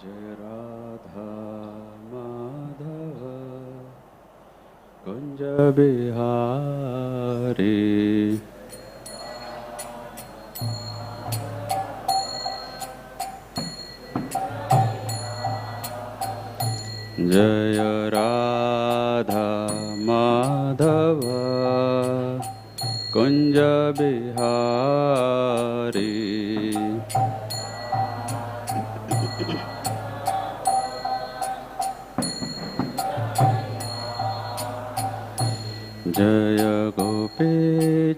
जय राधा माधव कुंज बिहारी जय राधा माधव कुंज बिहारी जय गोपी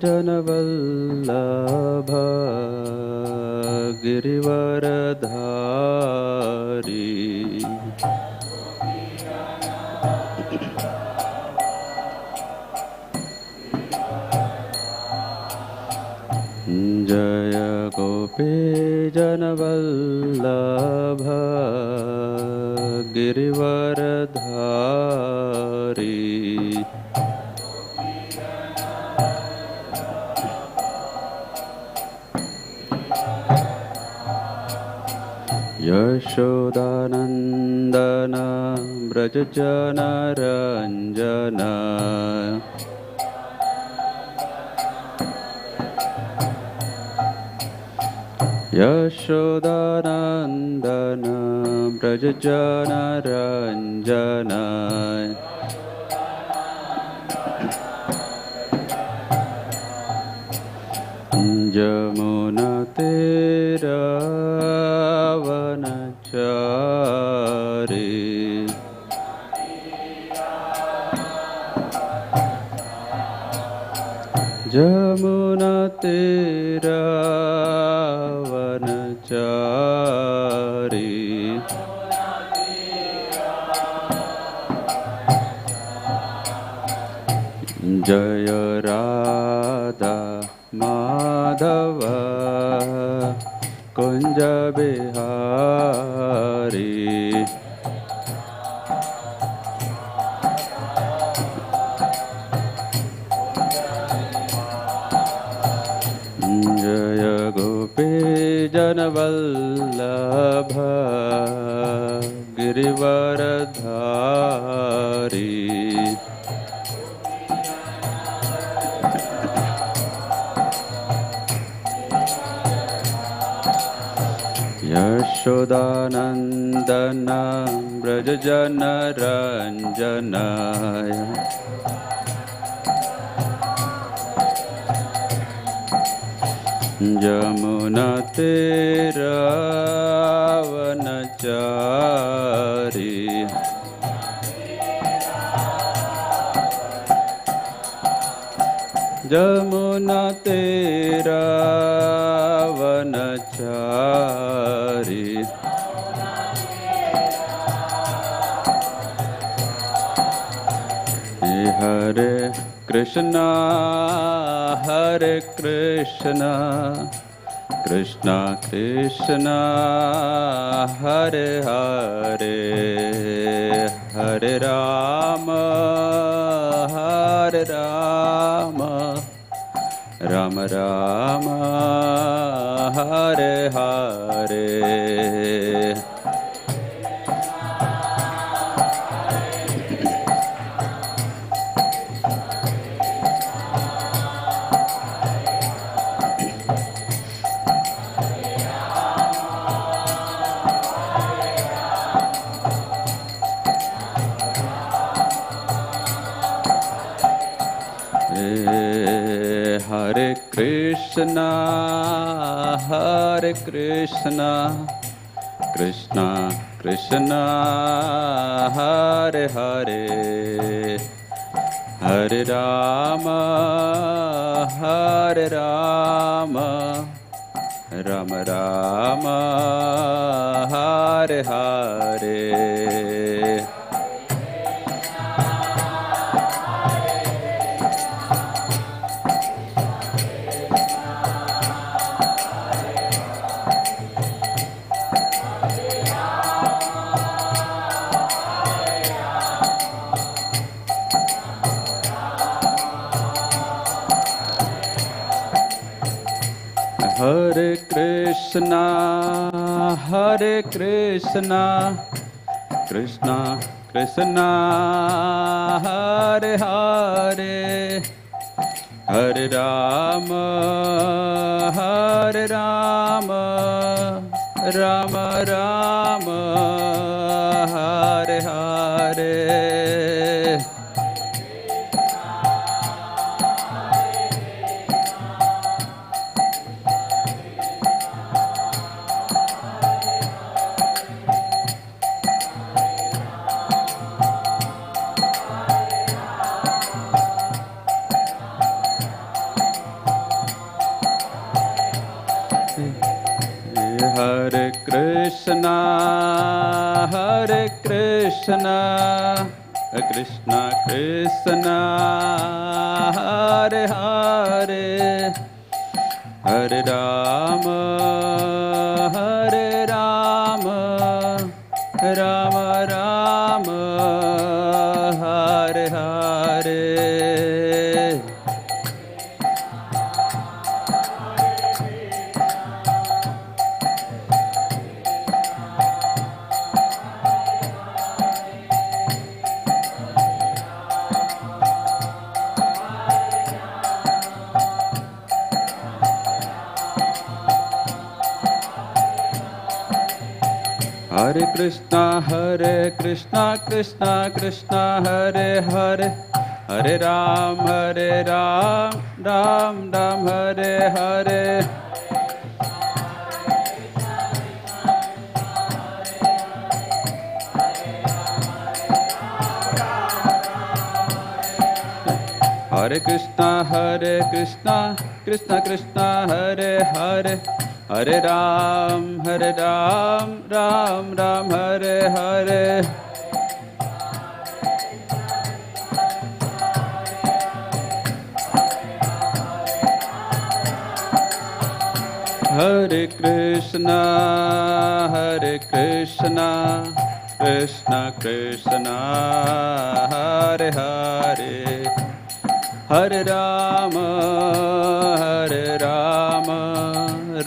जनवल्लभ गिरिवरधारी जय गोपी जनवल्लभ गिरिवरधारी यशोदानंदन ब्रज जनरंजन यशोदानंदन ब्रज जनरंजन जमुना वनचारी जमुना तेरा वनचारी जय राधा माधव कुंज बिहारी जय गोपी जनवल्लभ गिरिवरधारी यशोदानंदन ब्रज जनरंजन जमुना तेरा वनचारी जमुना तेरा वनचारी हरे Krishna Krishna Krishna Hare Hare Hare Ram Ram Ram Hare Hare Hare Krishna Krishna Krishna Hare Hare Hare Ram Ram Ram Hare Hare Hare Krishna, Krishna Krishna, Hare Hare, Hare Rama, Rama Rama, Hare Hare. Hare Krishna, Krishna Krishna, Hare Hare, Hare Rama, Rama Rama, Hare Hare. Hare Krishna, Krishna Krishna, Hare Hare, Hare Ram, Ram Ram, Hare Hare. Hare Krishna, Krishna Krishna, Hare Hare, Hare Ram, Ram Ram, Hare Hare. Hare Krishna, Krishna Krishna, Hare Hare, Hare Rama,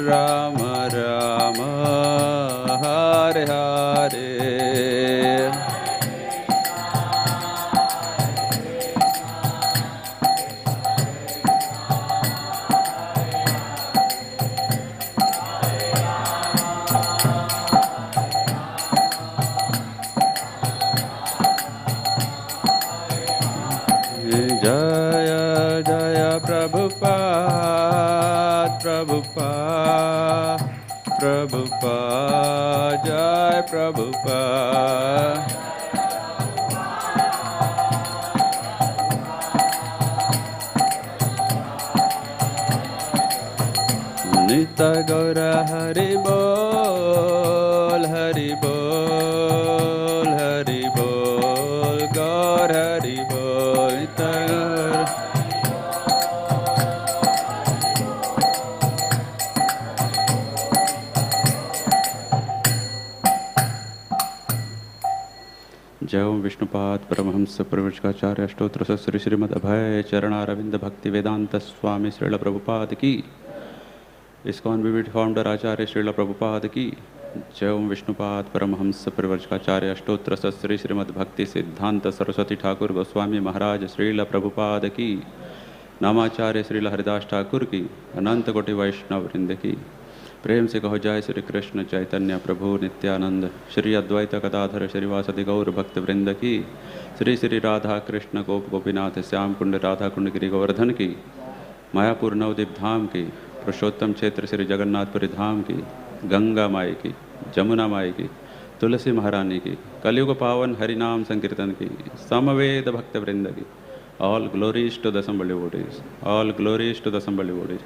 Rama Rama, Hare Hare. Jaya Jaya Prabhupada, Prabhupada, Jai Prabhupada. Nita Gaura Hari Bol, Hari Bol, Hari Bol, Gaur Hari Bol, Nita Gaura. जय ओम विष्णुपाद परमहंस प्रवचकाचार्य अष्टोत्तर श्री श्रीमद अभय चरणारविंद भक्ति वेदांत स्वामी श्रील प्रभुपाद की, ISKCON विविध founder आचार्य श्रील प्रभुपाद की। जय ओम विष्णुपाद परमहंस प्रवचकाचार्य अष्टोत्तर श्री श्रीमद भक्ति सिद्धांत सरस्वती ठाकुर गोस्वामी महाराज श्रील प्रभुपाद की, नामाचार्य श्रील हरिदास ठाकुर की, अनंत कोटि वैष्णव वृंद की। प्रेम से कहो जय श्री कृष्ण चैतन्य प्रभु नित्यानंद, श्री अद्वैत गदाधर श्रीवासदि गौर भक्त वृंद की, श्री श्री राधा कृष्ण गोप गोपीनाथ श्याम कुंड राधा कुंड गिरि गोवर्धन की, मायापुर नवदीप धाम की, पुरुषोत्तम क्षेत्र श्री जगन्नाथपुरी धाम की, गंगा माई की, जमुना माई की, तुलसी महारानी की, कलयुग पावन हरिनाम संकीर्तन की, समवेद भक्त वृंद की। All glories to the assembled devotees, all glories to the assembled devotees,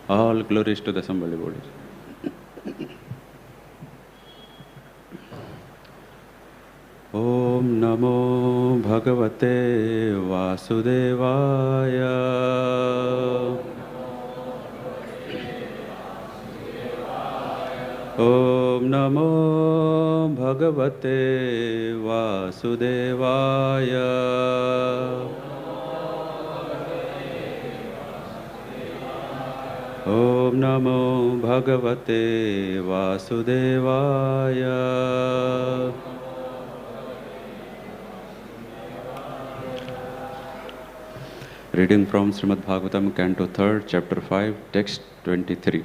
all glories to the assembled devotees. ओम नमो भगवते वासुदेवाय, ओम नमो भगवते वासुदेवाय, Om Namo Bhagavate Vasudevaya. Reading from Srimad Bhagavatam, Canto 3rd, Chapter 5, Text 23.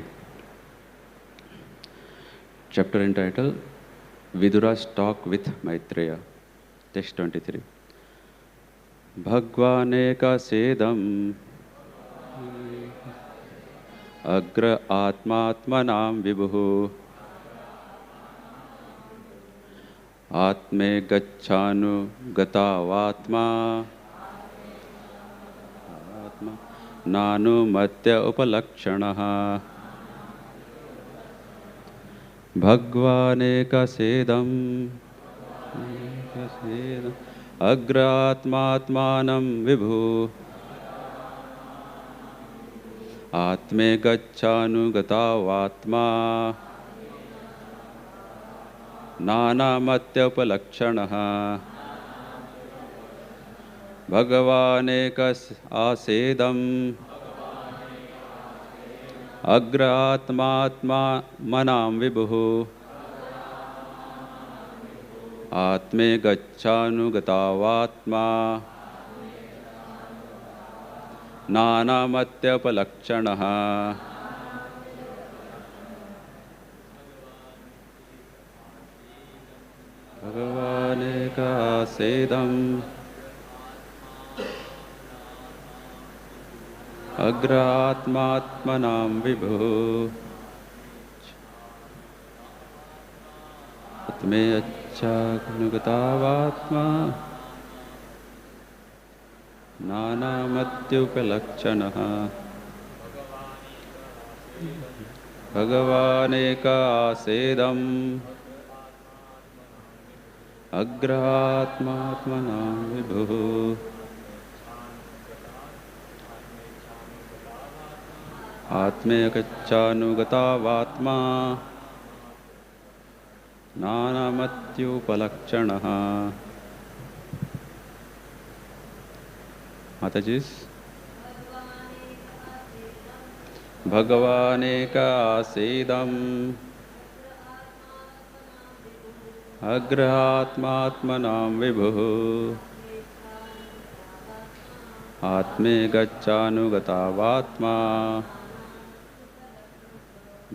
Chapter entitled Vidura's Talk with Maitreya. Text 23. Bhagvaneka sedam agra atmatmanam vibhu atme gacchanu gatavatma nanu matya upalakshanaha Bhagvaneka sedam agratmatmanam vibhu atme gacchanu gatavatma nanamatya upalakshanaha Bhagvaneka asedam agratmatmanam vibhu atme gacchanu gatavatma nanamatya upalakshanaha Bhagavaneka sedam agratmatmanam vibhu atme achagnugatavaatma nanamathyupalakshanaha Bhagavaneka sedam agratmatmanam vibhu atme gacchanu nanamathyupalakshanaha. Matajis. Bhagavaneka asedam agratmatmanam vibhu atme gacchanu gatavatma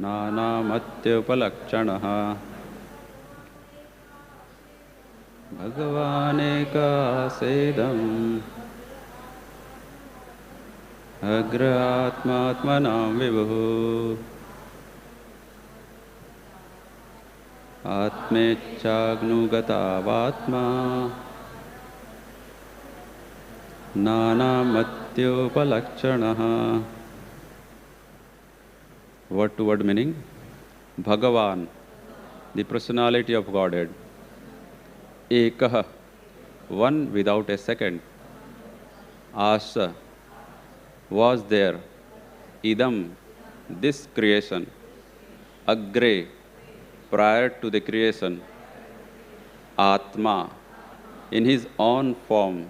nanamathyupalakshanaha Bhagavaneka sedam agratmatmanam vibhu atme chagnugatavaatma nanamathyupalakshanaha. Word to word meaning. Bhagavan, the personality of Godhead. Ekah, one without a second. Asa, was there. Idam, this creation. Agre, prior to the creation. Atma, in his own form.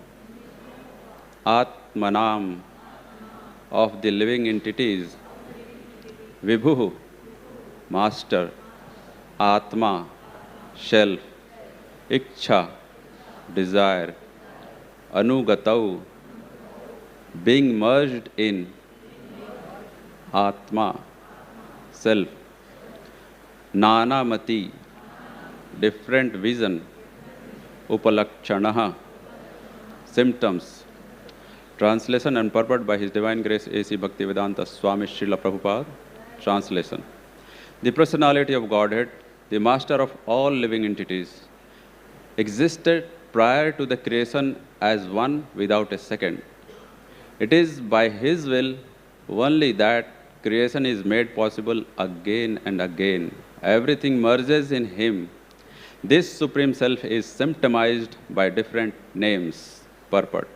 Atmanam, of the living entities. Vibhu, master. Atma, self. Ichha, desire. Anugatau, being merged in. Atma, self. Nanamati, different vision. Upalakshanaha, symptoms. Translation and purport by His Divine Grace A.C. Bhaktivedanta Swami Srila Prabhupada. Translation. The personality of Godhead, the master of all living entities, existed prior to the creation as one without a second. It is by His will only that creation is made possible again and again. Everything merges in Him. This Supreme Self is symptomized by different names. Purport.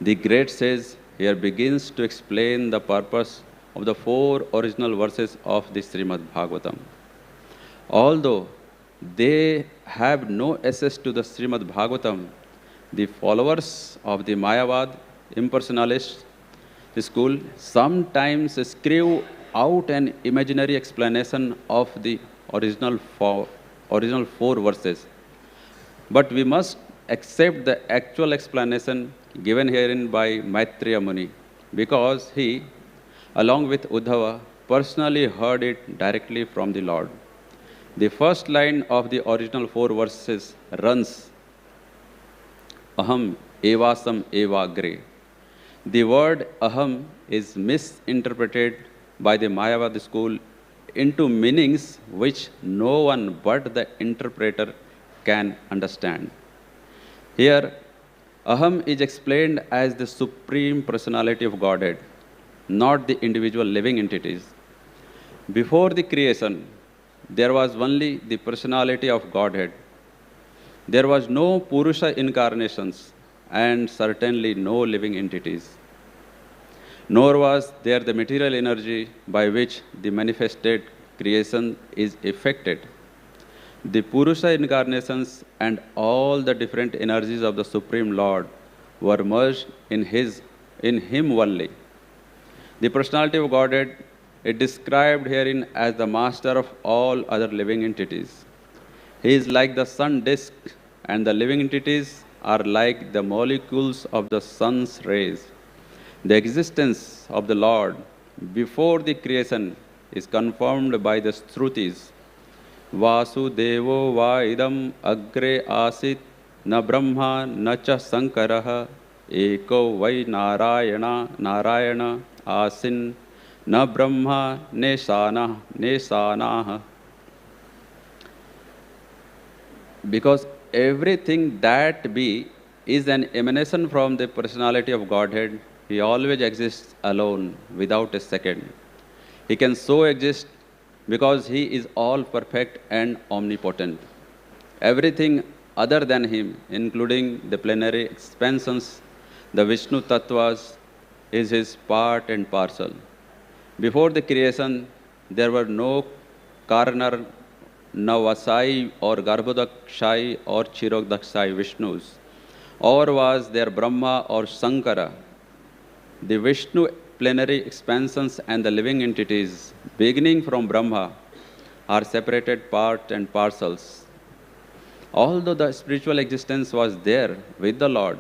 The great sage here begins to explain the purpose of the 4 original verses of the Srimad Bhagavatam. Although they have no access to the Srimad Bhagavatam, the followers of the Mayavad, impersonalists, school sometimes screw out an imaginary explanation of the original four verses. But we must accept the actual explanation given herein by Maitreya Muni, because he, along with Uddhava, personally heard it directly from the Lord. The first line of the original four verses runs, Aham evasam evagre. The word aham is misinterpreted by the Mayavadi school into meanings which no one but the interpreter can understand. Here, aham is explained as the supreme personality of Godhead, not the individual living entities. Before the creation, there was only the personality of Godhead. There was no Purusha incarnations and certainly no living entities. Nor was there the material energy by which the manifested creation is effected. The Purusha incarnations and all the different energies of the Supreme Lord were merged in Him only. The personality of Godhead is described herein as the master of all other living entities. He is like the sun disk, and the living entities are like the molecules of the sun's rays. The existence of the Lord before the creation is confirmed by the Shrutis. Vasudevo va idam agre asit na brahma na cha sankaraha eko vai narayana asin na brahma nesanaha. Because everything that be is an emanation from the personality of Godhead, He always exists alone, without a second. He can so exist because He is all perfect and omnipotent. Everything other than Him, including the plenary expansions, the Vishnu Tattvas, is His part and parcel. Before the creation, there were no Karnar, Navasai or Garbhodakshai or Chirodakshai Vishnus, or was there Brahma or Sankara. The Vishnu plenary expansions and the living entities, beginning from Brahma, are separated part and parcels. Although the spiritual existence was there with the Lord,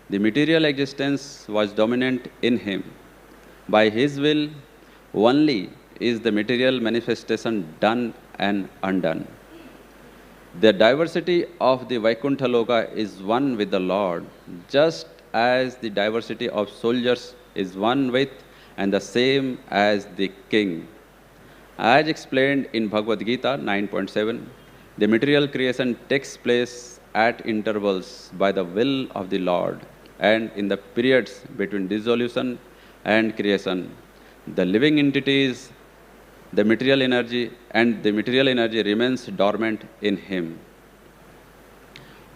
the material existence was dominant in Him. By His will only is the material manifestation done and undone. The diversity of the Vaikuntha Loka is one with the Lord, just as the diversity of soldiers is one with and the same as the king. As explained in Bhagavad Gita 9.7, the material creation takes place at intervals by the will of the Lord, and in the periods between dissolution and creation, the living entities, the material energy remains dormant in Him.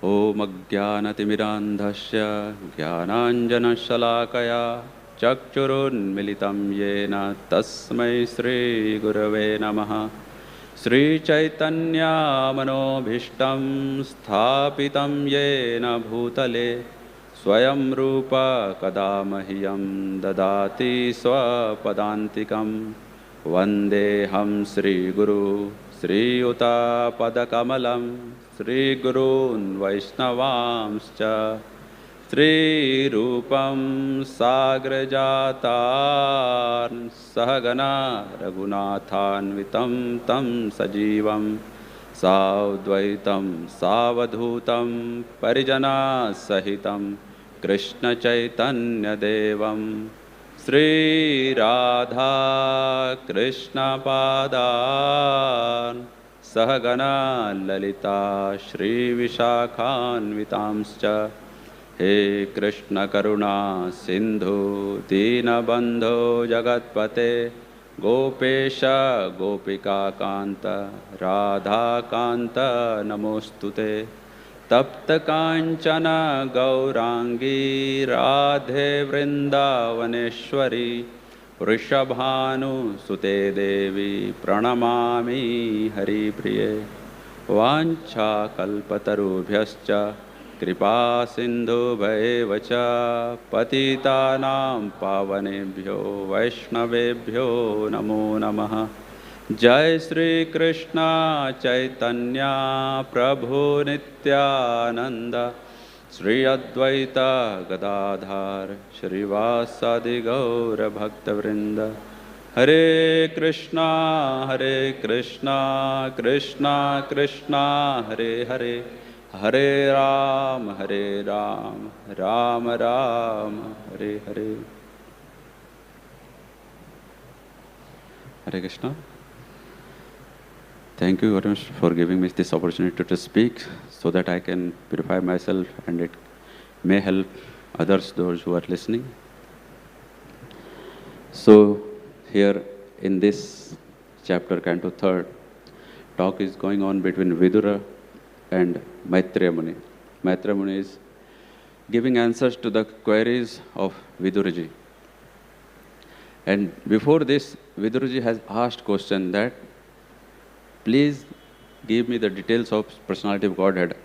Om Ajnanatimirandhasya Jnananjana Shalakaya Chakchurunmilitam Yena Tasmai Sri Gurave Namaha. Sri Chaitanya Manobhishtam Sthapitam Yena Bhutale Swayam Rupa Kadamahyam Dadati Swapadantikam Vandeham Sri Guru Sri Uta Padakamalam Sri Gurun Vaishnavamscha Sri Rupam Sagrajatar Sahagana Raghunathanvitam Tam Sajivam Savdvaitam Savadhutam Parijana Sahitam Krishna Chaitanya Devam Sri Radha Krishna Padan Sahagana Lalita Shri Vishakhanvitamscha He Krishna Karuna Sindhu Dinabandho Jagatpate Gopesha Gopika Kanta Radha Kanta Namostute Tapta Kanchana Gaurangi Radhe Vrindavaneshwari Vrishabhanu Sute Devi Pranamami Hari Priye Vancha Kalpatarubhyascha कृपा सिन्धुभैव च पतितानां पावनेभ्यो वैष्णवेभ्यो नमो नमः। जय श्री कृष्ण चैतन्य प्रभु नित्यानंद श्री अद्वैत गदाधर श्रीवासादि गौर भक्तवृंद। हरे कृष्णा कृष्णा कृष्णा हरे हरे, हरे Ram Ram Ram Hare Hare. Hare Krishna. Thank you very much for giving me this opportunity to speak so that I can purify myself and it may help others, those who are listening. So here in this chapter, Canto 3rd, talk is going on between Vidura and Maitreya Muni. Maitreya Muni is giving answers to the queries of Viduraji. And before this, Viduraji has asked question that, please give me the details of personality of Godhead.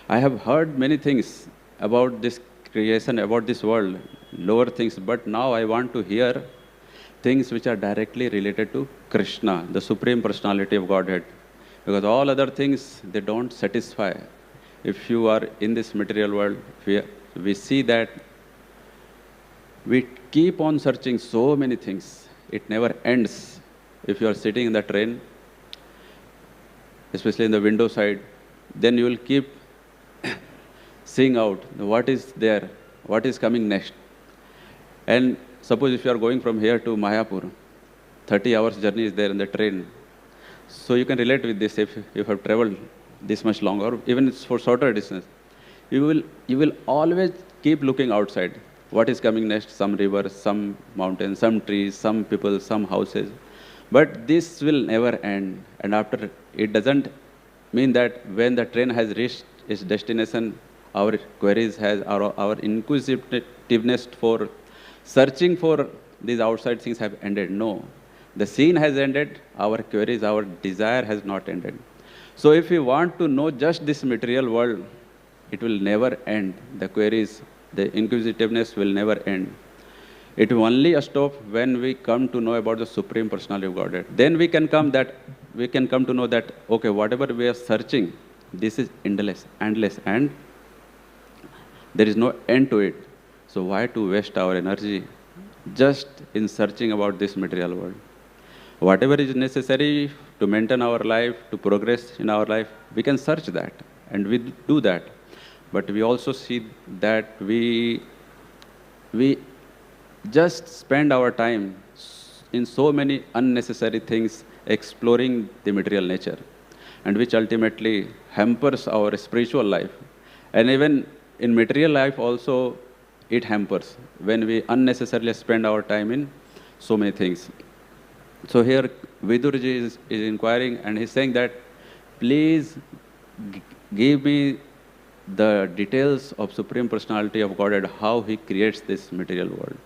I have heard many things about this creation, about this world, lower things, but now I want to hear things which are directly related to Krishna, the Supreme Personality of Godhead. Because all other things, they don't satisfy. If you are in this material world, we see that we keep on searching so many things. It never ends. If you are sitting in the train, especially in the window side, then you will keep seeing out what is there, what is coming next. And suppose if you are going from here to Mayapur, 30 hours journey is there in the train. So you can relate with this if you have traveled this much long, or even it's for shorter distance. You will always keep looking outside. What is coming next? Some river, some mountains, some trees, some people, some houses. But this will never end. And after, it doesn't mean that when the train has reached its destination, our queries has, our inquisitiveness for searching for these outside things have ended. No. The scene has ended, our queries, our desire has not ended. So if we want to know just this material world, it will never end. The queries, the inquisitiveness will never end. It will only stop when we come to know about the Supreme Personality of Godhead. Then we can come to know that, okay, whatever we are searching, this is endless, and there is no end to it. So why to waste our energy just in searching about this material world? Whatever is necessary to maintain our life, to progress in our life, we can search that, and we do that. But we also see that we just spend our time in so many unnecessary things exploring the material nature, and which ultimately hampers our spiritual life. And even in material life also, it hampers when we unnecessarily spend our time in so many things. So here Viduraji is inquiring, and he's saying that, please give me the details of Supreme Personality of Godhead, how he creates this material world.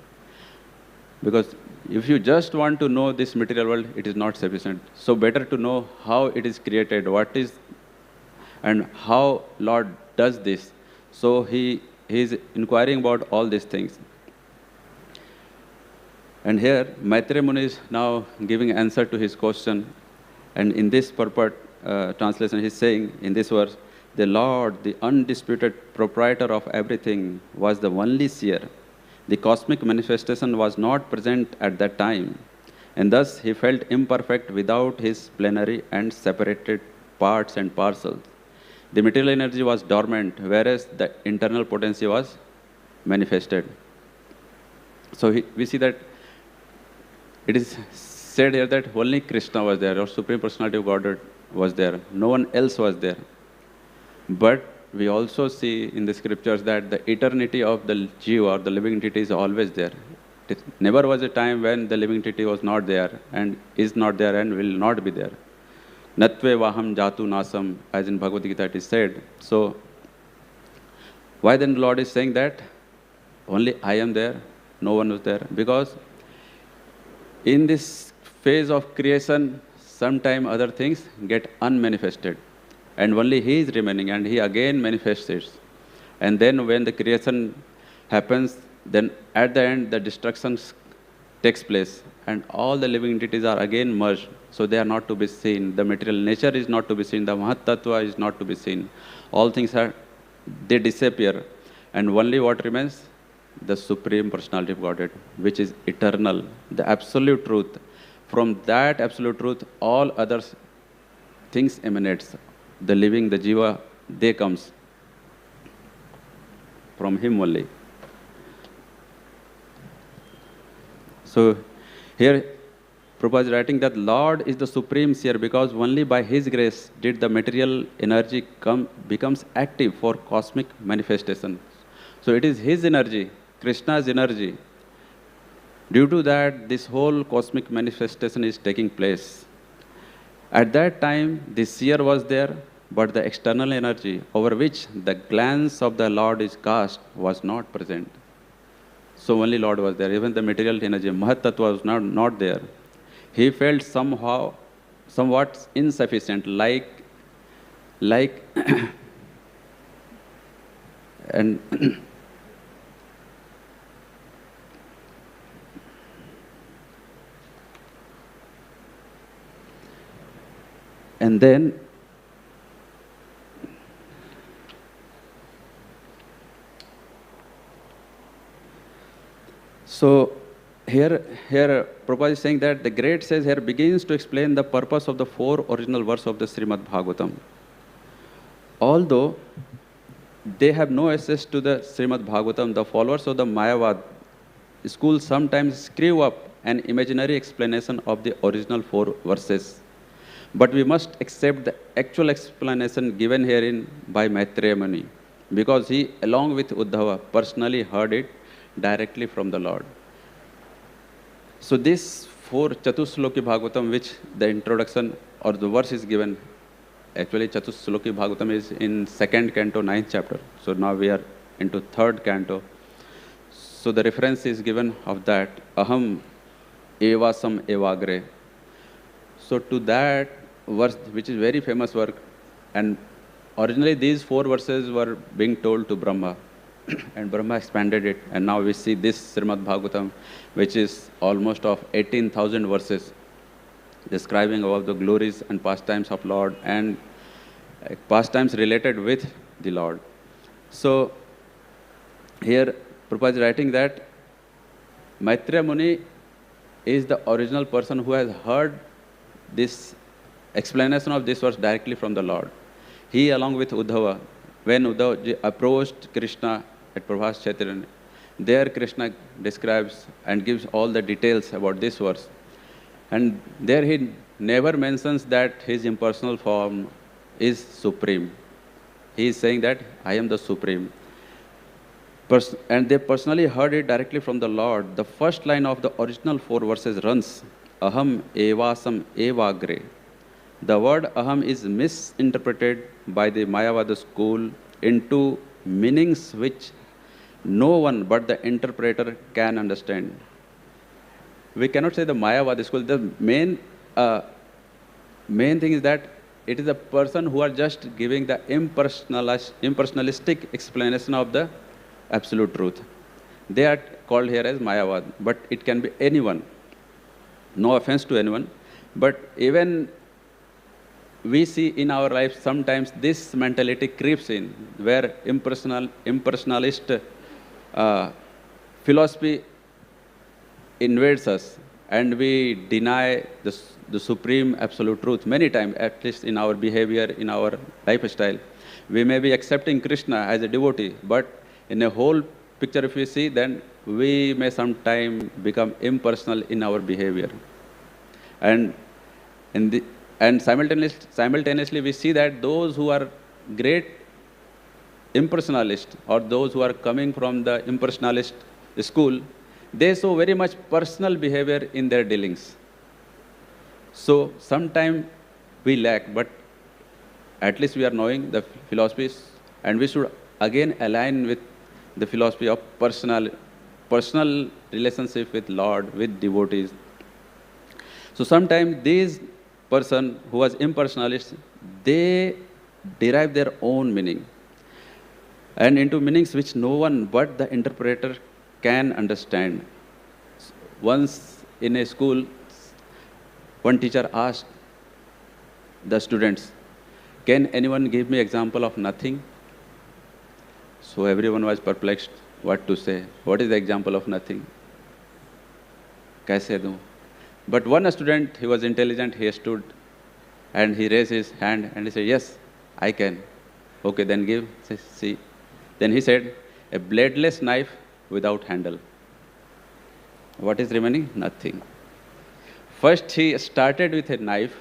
Because if you just want to know this material world, it is not sufficient. So better to know how it is created, what is, and how Lord does this. So he is inquiring about all these things. And here, Maitreya Muni is now giving answer to his question. And in this purport translation, he is saying in this verse, the Lord, the undisputed proprietor of everything, was the only seer. The cosmic manifestation was not present at that time, and thus he felt imperfect without his plenary and separated parts and parcels. The material energy was dormant, whereas the internal potency was manifested. So we see that it is said here that only Krishna was there, or Supreme Personality of Godhead was there. No one else was there. But we also see in the scriptures that the eternity of the Jiva, or the living entity, is always there. It never was a time when the living entity was not there, and is not there, and will not be there. Natve vaham jatu nasam, as in Bhagavad Gita it is said. So, why then the Lord is saying that only I am there, no one was there? Because in this phase of creation, sometime other things get unmanifested, and only He is remaining, and He again manifests it. And then when the creation happens, then at the end, the destruction takes place. And all the living entities are again merged. So they are not to be seen. The material nature is not to be seen. The Mahat Tattva is not to be seen. All things they disappear. And only what remains? The Supreme Personality of Godhead, which is eternal, the absolute truth. From that absolute truth, all other things emanates. The living, the Jiva, they comes from him only. So here Prabhupada is writing that Lord is the supreme seer because only by his grace did the material energy becomes active for cosmic manifestation. So it is his energy, Krishna's energy. Due to that, this whole cosmic manifestation is taking place. At that time, the seer was there, but the external energy over which the glance of the Lord is cast was not present. So only Lord was there. Even the material energy, Mahat Tattva, was not there. He felt somewhat insufficient, like and and then so here Prabhupada is saying that the great sage here begins to explain the purpose of the 4 original verses of the Srimad Bhagavatam. Although they have no access to the Srimad Bhagavatam, the followers of the Mayavad school sometimes screw up an imaginary explanation of the original 4 verses. But we must accept the actual explanation given herein by Maitreya Muni, because he, along with Uddhava, personally heard it directly from the Lord. So this 4 Chatusloki Bhagavatam, which the introduction or the verse is given, actually Chatusloki Bhagavatam is in 2nd canto, 9th chapter. So now we are into 3rd canto. So the reference is given of that, Aham Evasam Evagre. So to that verse, which is very famous work, and originally these 4 verses were being told to Brahma, and Brahma expanded it, and now we see this Srimad Bhagavatam, which is almost of 18,000 verses, describing about the glories and pastimes of Lord, and pastimes related with the Lord. So here Prabhupada is writing that Maitreya Muni is the original person who has heard this explanation of this verse directly from the Lord. He, along with Uddhava, when Uddhava approached Krishna at Prabhu's Chaitanya, there Krishna describes and gives all the details about this verse. And there he never mentions that his impersonal form is supreme. He is saying that I am the supreme. And they personally heard it directly from the Lord. The first line of the original 4 verses runs, Aham Evasam Evagre. The word Aham is misinterpreted by the Mayavada school into meanings which no one but the interpreter can understand. We cannot say the Mayavada school. The main thing is that it is a person who are just giving the impersonalistic explanation of the absolute truth. They are called here as Mayavad, but it can be anyone. No offense to anyone, but even we see in our life sometimes this mentality creeps in, where impersonalist philosophy invades us, and we deny the supreme absolute truth many times, at least in our behavior, in our lifestyle. We may be accepting Krishna as a devotee, but in a whole picture if we see, then we may sometime become impersonal in our behavior. And simultaneously we see that those who are great impersonalists, or those who are coming from the impersonalist school, they show very much personal behavior in their dealings. So sometimes we lack, but at least we are knowing the philosophies, and we should again align with the philosophy of personal relationship with Lord, with devotees. So sometimes these person who was impersonalist, they derive their own meaning. and into meanings which no one but the interpreter can understand. Once in a school, one teacher asked the students, "Can anyone give me example of nothing?" So everyone was perplexed what to say. What is the example of nothing? Kaise do? But one student, he was intelligent, he stood and he raised his hand and he said, "Yes, I can." "Okay, then give." See. Then he said, "A bladeless knife without handle." What is remaining? Nothing. First he started with a knife,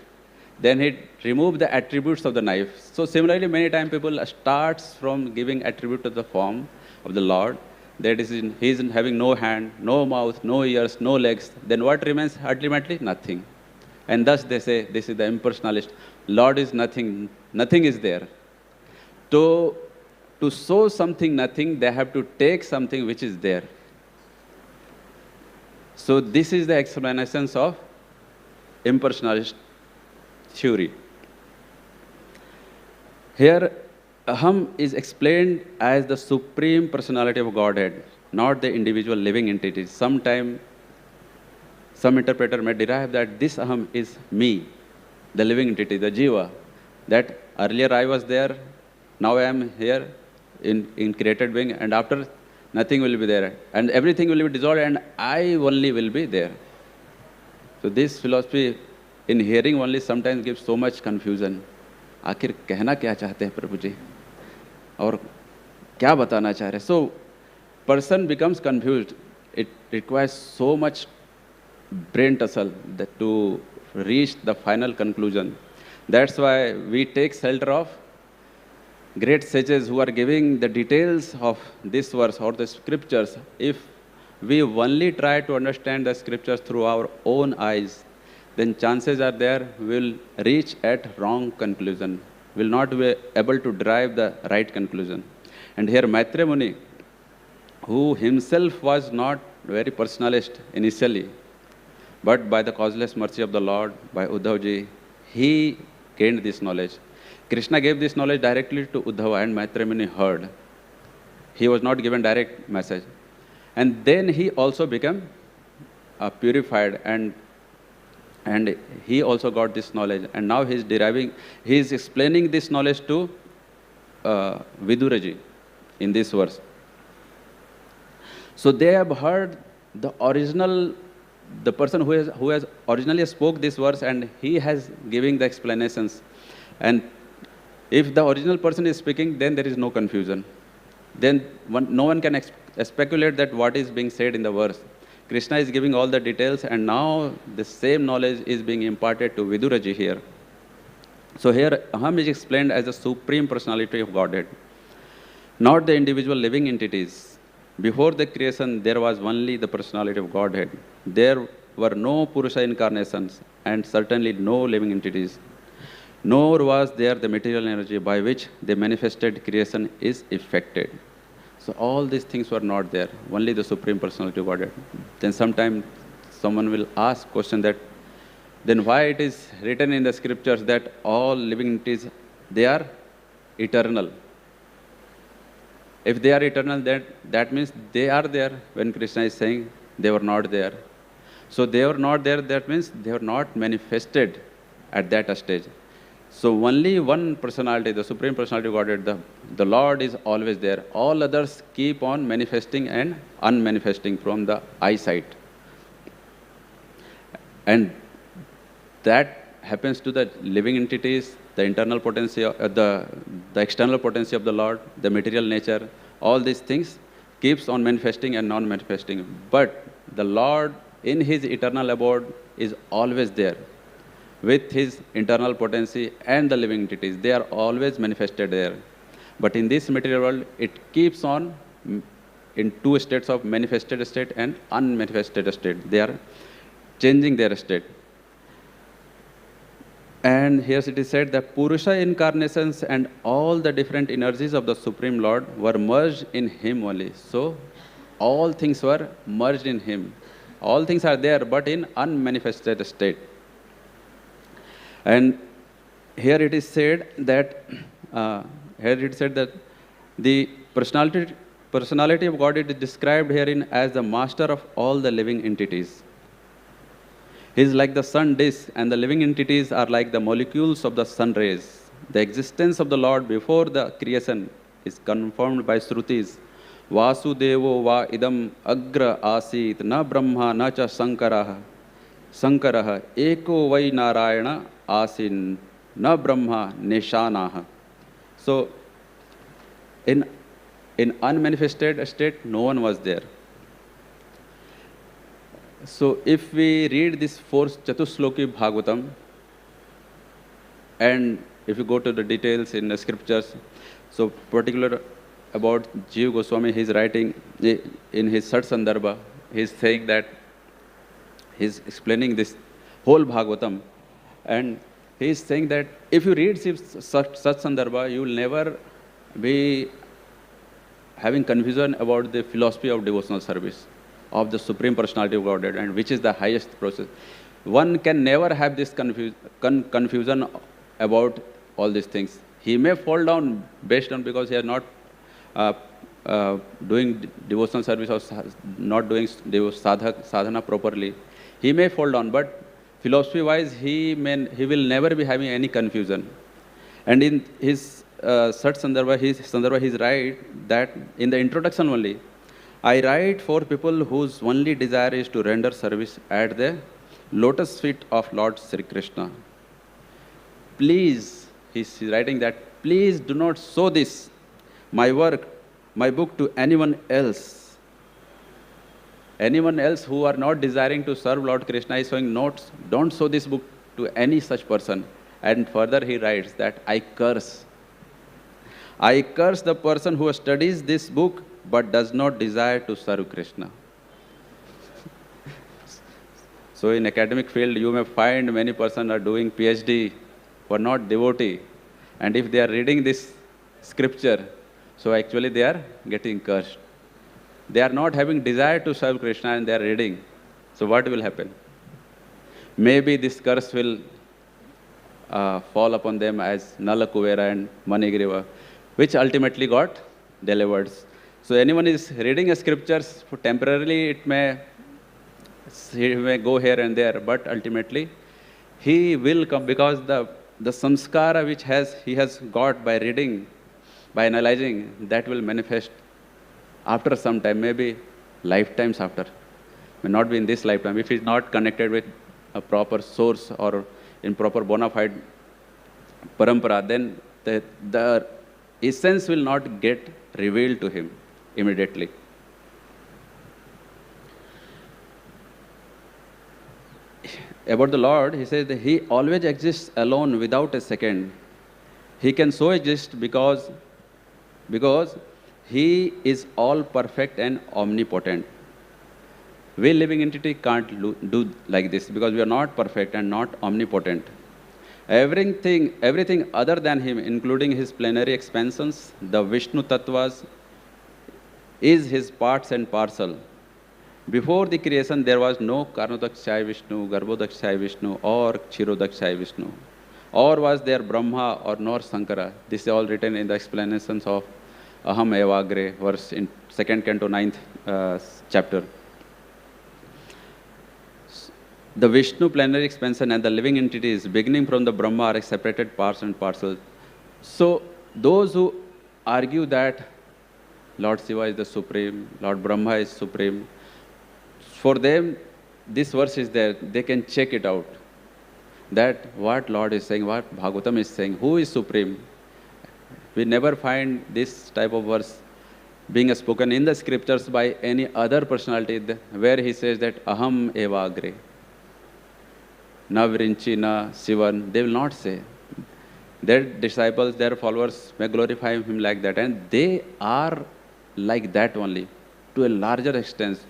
then he removed the attributes of the knife. So similarly, many times people starts from giving attribute to the form of the Lord. That is, he is having no hand, no mouth, no ears, no legs. Then what remains ultimately? Nothing. And thus they say, this is the impersonalist. Lord is nothing. Nothing is there. To show something nothing, they have to take something which is there. So this is the explanations of impersonalist theory. Here, Aham is explained as the supreme personality of Godhead, not the individual living entities. Sometimes, some interpreter may derive that this Aham is me, the living entity, the Jiva, that earlier I was there, now I am here in created being, and after nothing will be there, and everything will be dissolved, and I only will be there. So this philosophy, in hearing only, sometimes gives so much confusion. आखिर कहना क्या चाहते हैं प्रभु जी और क्या बताना चाह रहे? So person becomes confused. It requires so much brain tussle that to reach the final conclusion. That's why we take shelter of great sages who are giving the details of this verse or the scriptures. If we only try to understand the scriptures through our own eyes, then chances are there we'll reach at wrong conclusion, will not be able to derive the right conclusion. And here Maitreya Muni, who himself was not very personalist initially, but by the causeless mercy of the Lord, by Uddhavji, he gained this knowledge. Krishna gave this knowledge directly to Uddhava, and Maitreya Muni heard. He was not given direct message. And then he also became purified, and he also got this knowledge. And now he is explaining this knowledge to Viduraji in this verse. So they have heard the person who has originally spoke this verse, and he has giving the explanations. And if the original person is speaking, then there is no confusion. Then no one can speculate that what is being said in the verse. Krishna is giving all the details, and now the same knowledge is being imparted to Viduraji here. So here, Aham is explained as the supreme personality of Godhead, not the individual living entities. Before the creation, there was only the personality of Godhead. There were no Purusha incarnations, and certainly no living entities. Nor was there the material energy by which the manifested creation is effected. So all these things were not there, only the Supreme Personality of Godhead. Then sometime someone will ask question that, then why it is written in the scriptures that all living entities, they are eternal? If they are eternal, then that means they are there when Krishna is saying they were not there. So they were not there, that means they were not manifested at that stage. So only one personality, the Supreme Personality of Godhead, the Lord is always there. All others keep on manifesting and unmanifesting from the eyesight. And that happens to the living entities, the internal potency, the external potency of the Lord, the material nature, all these things keeps on manifesting and non-manifesting. But the Lord in his eternal abode is always there, with his internal potency and the living entities. They are always manifested there. But in this material world, it keeps on in two states of manifested state and unmanifested state. They are changing their state. And here it is said that Purusha incarnations and all the different energies of the Supreme Lord were merged in him only. So all things were merged in him. All things are there, but in unmanifested state. And here it is said that the Personality, personality of God is described herein as the master of all the living entities. He is like the sun disk, and the living entities are like the molecules of the sun rays. The existence of the Lord before the creation is confirmed by Shrutis. Vasudevo va idam agra asit na brahma na cha sankaraha. Sankaraha eko vai narayana asin na brahma neshanaha. So, in unmanifested state, no one was there. So, if we read this fourth Chatusloki Bhagavatam, and if you go to the details in the scriptures, so particular about Jiva Goswami, he is writing in his Sat Sandarbha, he is saying that he is explaining this whole Bhagavatam, and he is saying that if you read Sat Sandarbha, you will never be having confusion about the philosophy of devotional service of the Supreme Personality of Godhead, and which is the highest process. One can never have this confusion about all these things. He may fall down based on because he is not doing devotional service or not doing sadhana properly. He may fall down, but philosophy-wise, he will never be having any confusion. And in his Sat Sandarbha, he is right that in the introduction only, I write for people whose only desire is to render service at the lotus feet of Lord Sri Krishna. Please, he's writing that, please do not show this, my work, my book to anyone else. Anyone else who are not desiring to serve Lord Krishna is showing notes, don't show this book to any such person. And further he writes that I curse the person who studies this book but does not desire to serve Krishna. So in academic field, you may find many persons are doing PhD who are not devotee. And if they are reading this scripture, so actually they are getting cursed. They are not having desire to serve Krishna and they are reading. So what will happen? Maybe this curse will fall upon them as Nala Kuvera and Manigriva, which ultimately got delivered. So anyone is reading a scriptures, for temporarily he may go here and there, but ultimately he will come because the samskara which he has got by reading, by analyzing, that will manifest after some time, maybe lifetimes after. May not be in this lifetime. If he is not connected with a proper source or in proper bona fide parampara, then the essence will not get revealed to him immediately. About the Lord, he says that he always exists alone without a second. He can so exist because he is all perfect and omnipotent. We living entity can't do like this because we are not perfect and not omnipotent. Everything other than him, including his plenary expansions, the Vishnu Tattvas, is his parts and parcel. Before the creation, there was no Karnodakshaya Vishnu, Garbhodakshaya Vishnu, or Kshirodakshaya Vishnu. Or was there Brahma or nor Sankara. This is all written in the explanations of Aham Evagre, verse in 2nd Canto, 9th chapter. The Vishnu plenary expansion and the living entities beginning from the Brahma are separated parts and parcels. So those who argue that Lord Shiva is the supreme, Lord Brahma is supreme, for them this verse is there, they can check it out. That what Lord is saying, what Bhagavatam is saying, who is supreme? We never find this type of verse being spoken in the scriptures by any other personality where he says that Aham Evagre. Na Virinchi, na Sivan, they will not say. Their disciples, their followers may glorify him like that. And they are like that only, to a larger extent.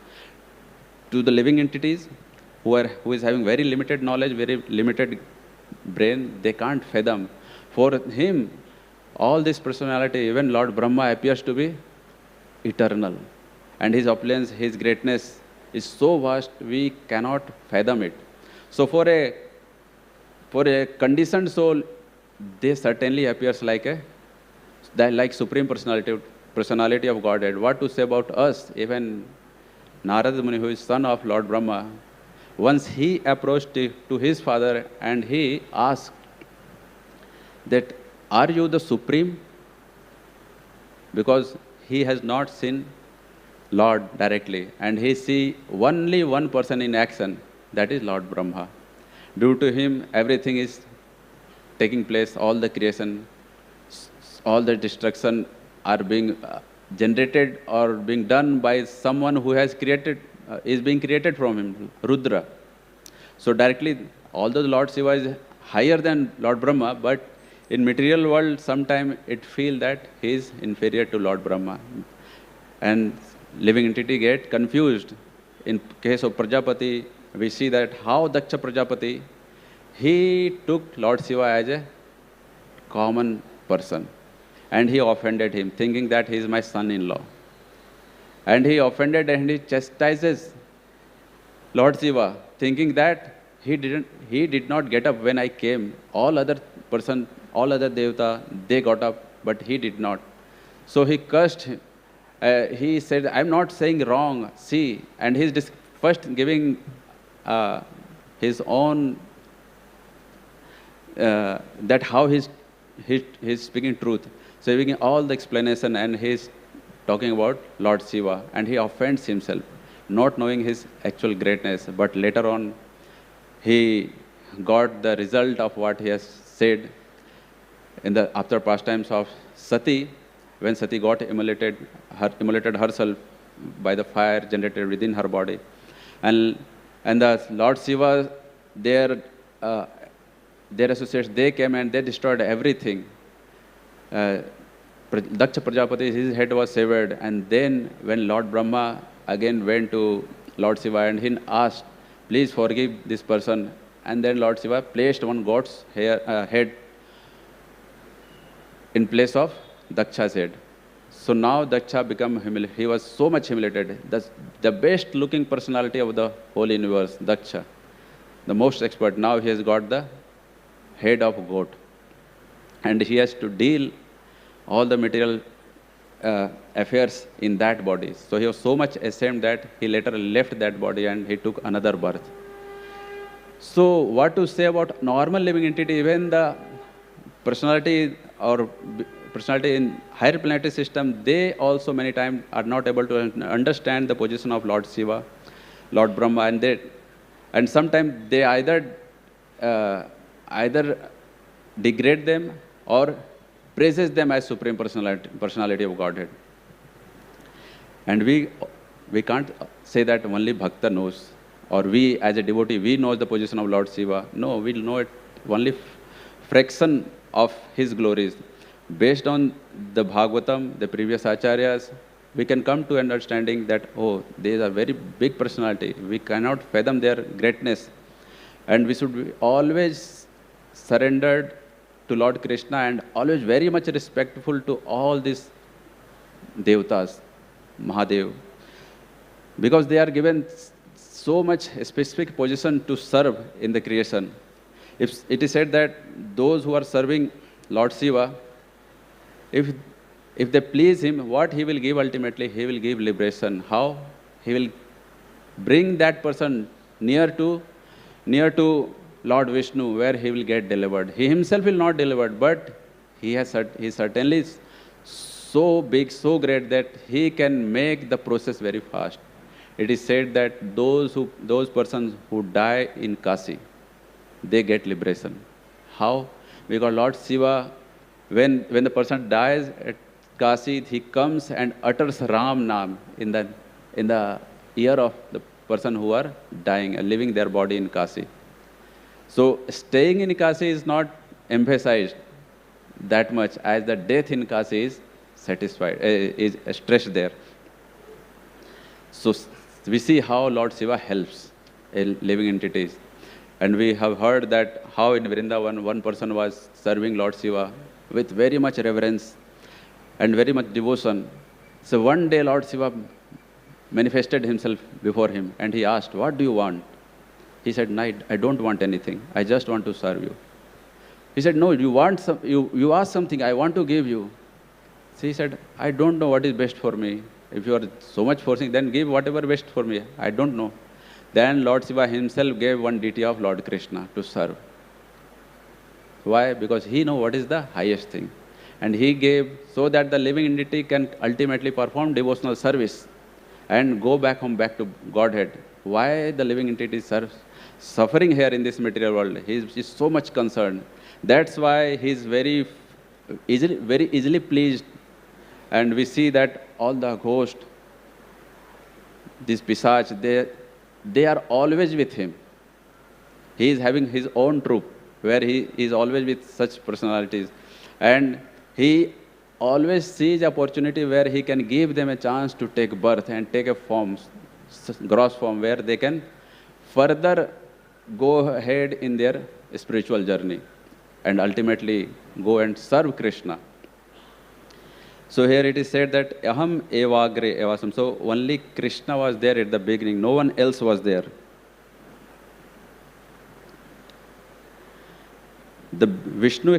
To the living entities who is having very limited knowledge, very limited brain, they can't fathom. For him, all this personality, even Lord Brahma appears to be eternal. And his opulence, his greatness is so vast, we cannot fathom it. So for a conditioned soul, they certainly appears like Supreme Personality personality of Godhead. What to say about us? Even Narada Muni, who is son of Lord Brahma, once he approached to his father and he asked that, are you the supreme? Because he has not seen Lord directly, and he see only one person in action, that is Lord Brahma. Due to him, everything is taking place, all the creation, all the destruction are being generated or being done by someone who has created, is being created from him, Rudra. So directly, although the Lord Shiva is higher than Lord Brahma, but in material world, sometimes it feels that he is inferior to Lord Brahma. And living entity get confused. In case of Prajapati, we see that how Daksha Prajapati, he took Lord Shiva as a common person. And he offended him, thinking that he is my son-in-law. And he offended and he chastises Lord Shiva, thinking that he did not get up when I came. All other devata, they got up, but he did not. So he cursed him. He said, I'm not saying wrong, see. And he's first giving his own, that how he's speaking truth. So he's giving all the explanation and he's talking about Lord Shiva. And he offends himself, not knowing his actual greatness. But later on, he got the result of what he has said in the after pastimes of Sati, when Sati got immolated herself by the fire generated within her body. And the Lord Shiva, their associates, they came and they destroyed everything. Daksha Prajapati, his head was severed. And then when Lord Brahma again went to Lord Shiva and he asked, please forgive this person. And then Lord Shiva placed one god's head in place of Daksha's head. So now Daksha became humiliated. He was so much humiliated. The best looking personality of the whole universe, Daksha, the most expert. Now he has got the head of goat. And he has to deal all the material affairs in that body. So he was so much ashamed that he later left that body and he took another birth. So what to say about normal living entity? Even the personality or personality in higher planetary system, they also many times are not able to understand the position of Lord Shiva, Lord Brahma, and sometimes they either degrade them or praises them as supreme personality of Godhead. And we can't say that only Bhakta knows, or we as a devotee, we know the position of Lord Shiva. No, we'll know it only fraction of his glories. Based on the Bhagavatam, the previous acharyas, we can come to understanding that, oh, they are very big personality. We cannot fathom their greatness. And we should be always surrendered to Lord Krishna and always very much respectful to all these devatas, Mahadev, because they are given so much specific position to serve in the creation. If it is said that those who are serving Lord Shiva, if they please him, what he will give ultimately? He will give liberation. How? He will bring that person near to Lord Vishnu, where he will get delivered. He himself will not delivered, but he certainly is so big, so great that he can make the process very fast. It is said that those persons who die in Kasi, they get liberation. How? Because Lord Shiva, when the person dies at Kasi, he comes and utters Ram Nam in the ear of the person who are dying and leaving their body in Kasi. So staying in Kasi is not emphasized that much as the death in Kasi is satisfied, is stressed there. So we see how Lord Shiva helps living entities. And we have heard that how in Vrindavan one person was serving Lord Shiva with very much reverence and very much devotion. So one day Lord Shiva manifested himself before him and he asked, what do you want? He said, no, I don't want anything. I just want to serve you. He said, no, you ask something, I want to give you. She said, I don't know what is best for me. If you are so much forcing, then give whatever best for me. I don't know. Then Lord Shiva himself gave one deity of Lord Krishna to serve. Why? Because he knows what is the highest thing. And he gave so that the living entity can ultimately perform devotional service and go back home, back to Godhead. Why the living entity is suffering here in this material world? He is so much concerned. That's why he is very easily pleased. And we see that all the ghosts, this Pisach, they are always with him. He is having his own troop, where he is always with such personalities. And he always sees opportunity where he can give them a chance to take birth and take a form, gross form, where they can further go ahead in their spiritual journey and ultimately go and serve Krishna. So here it is said that Aham Evagre Evasam. So only Krishna was there at the beginning, no one else was there. The Vishnu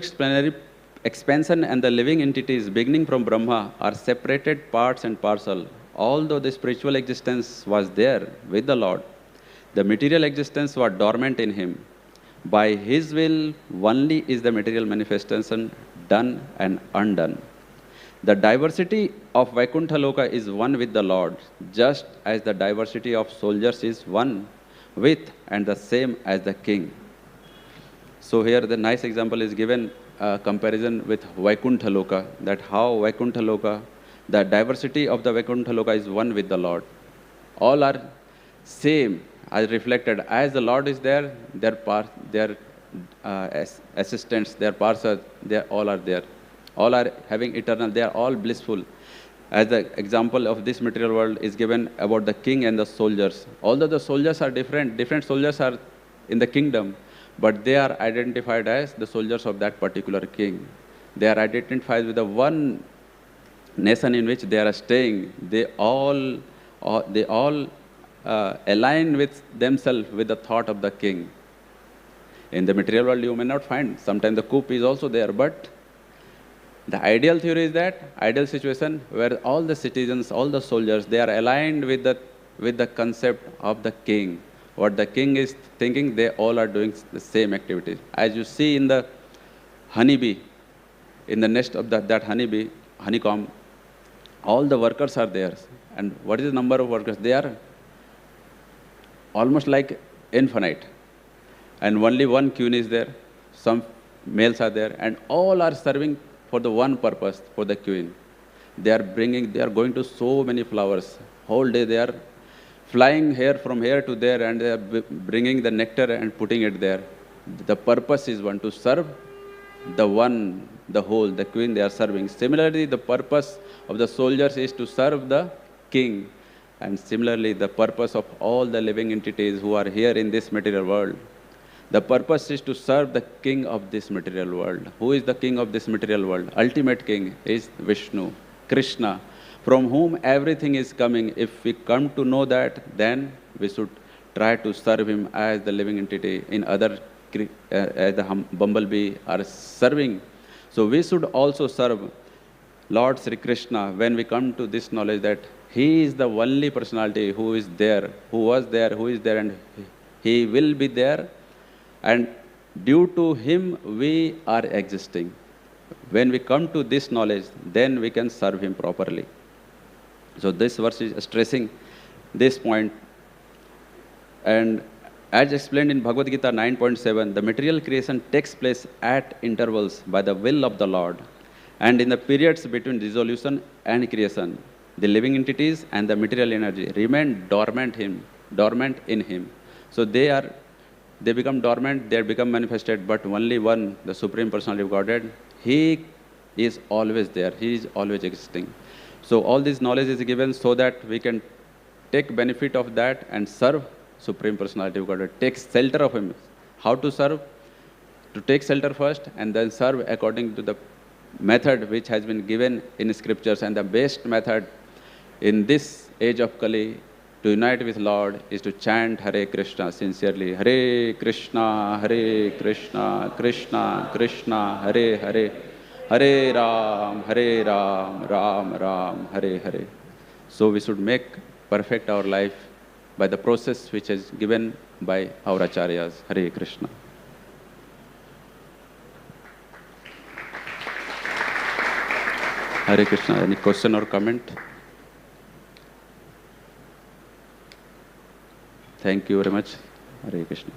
expansion and the living entities beginning from Brahma are separated parts and parcel. Although the spiritual existence was there with the Lord, the material existence was dormant in him. By his will only is the material manifestation done and undone. The diversity of Vaikuntha Loka is one with the Lord, just as the diversity of soldiers is one with and the same as the king. So here the nice example is given, comparison with Vaikuntha Loka, that how Vaikuntha Loka, the diversity of the Vaikuntha Loka is one with the Lord. All are same as reflected. As the Lord is there, their assistants, their parsas, they all are there. All are having eternal, they are all blissful. As the example of this material world is given about the king and the soldiers. Although the soldiers are different soldiers are in the kingdom, but they are identified as the soldiers of that particular king. They are identified with the one nation in which they are staying. They all align with themselves with the thought of the king. In the material world, you may not find. Sometimes the coup is also there, but the ideal theory is that ideal situation where all the citizens, all the soldiers, they are aligned with the concept of the king. What the king is thinking, they all are doing the same activities. As you see in the honeybee, in the nest of that honeybee, honeycomb, all the workers are there. And what is the number of workers? They are almost like infinite. And only one queen is there. Some males are there. And all are serving for the one purpose, for the queen. They are going to so many flowers. Whole day they are flying here from here to there, and they are bringing the nectar and putting it there. The purpose is one, to serve the one, the whole, the queen they are serving. Similarly, the purpose of the soldiers is to serve the king. And similarly, the purpose of all the living entities who are here in this material world, the purpose is to serve the king of this material world. Who is the king of this material world? Ultimate king is Vishnu, Krishna, from whom everything is coming. If we come to know that, then we should try to serve him as the living entity in other, as the bumblebee are serving. So we should also serve Lord Sri Krishna when we come to this knowledge that he is the only personality who is there, who was there, who is there, and he will be there. And due to him, we are existing. When we come to this knowledge, then we can serve him properly. So this verse is stressing this point. And as explained in Bhagavad Gita 9.7, the material creation takes place at intervals by the will of the Lord. And in the periods between dissolution and creation, the living entities and the material energy remain dormant in him. So they become dormant, they become manifested, but only one, the Supreme Personality of Godhead, he is always there, he is always existing. So all this knowledge is given so that we can take benefit of that and serve Supreme Personality of Godhead, take shelter of him. How to serve? To take shelter first and then serve according to the method which has been given in scriptures. And the best method in this age of Kali to unite with Lord is to chant Hare Krishna sincerely. Hare Krishna, Krishna Krishna, Hare Hare, Hare Ram, Ram Ram, Hare Hare. So we should make perfect our life by the process which is given by our acharyas. Hare Krishna. Hare Krishna. Any question or comment? Thank you very much. Hare Krishna.